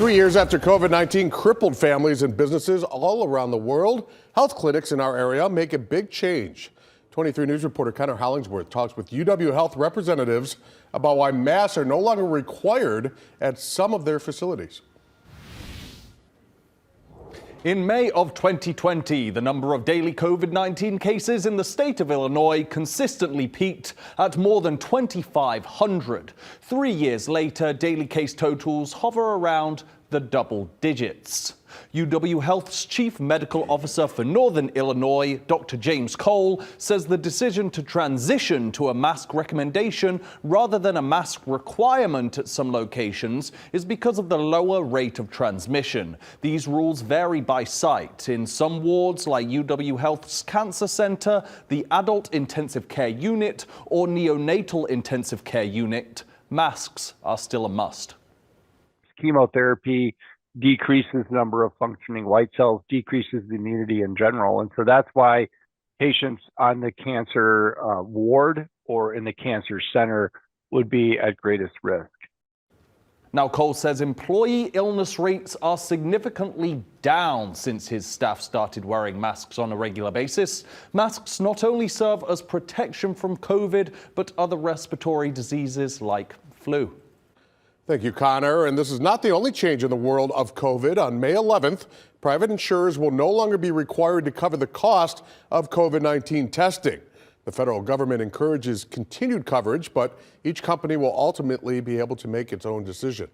3 years after COVID-19 crippled families and businesses all around the world, health clinics in our area make a big change. 23 News reporter Connor Hollingsworth talks with UW Health representatives about why masks are no longer required at some of their facilities. In May of 2020, the number of daily COVID-19 cases in the state of Illinois consistently peaked at more than 2,500. 3 years later, daily case totals hover around the double digits. UW Health's Chief Medical Officer for Northern Illinois, Dr. James Cole, says the decision to transition to a mask recommendation rather than a mask requirement at some locations is because of the lower rate of transmission. These rules vary by site. In some wards, like UW Health's Cancer Center, the Adult Intensive Care Unit, or Neonatal Intensive Care Unit, masks are still a must. Chemotherapy decreases the number of functioning white cells, decreases the immunity in general. And so that's why patients on the cancer ward or in the cancer center would be at greatest risk. Now, Cole says employee illness rates are significantly down since his staff started wearing masks on a regular basis. Masks not only serve as protection from COVID, but other respiratory diseases like flu. Thank you, Connor. And this is not the only change in the world of COVID. On May 11th, private insurers will no longer be required to cover the cost of COVID-19 testing. The federal government encourages continued coverage, but each company will ultimately be able to make its own decision.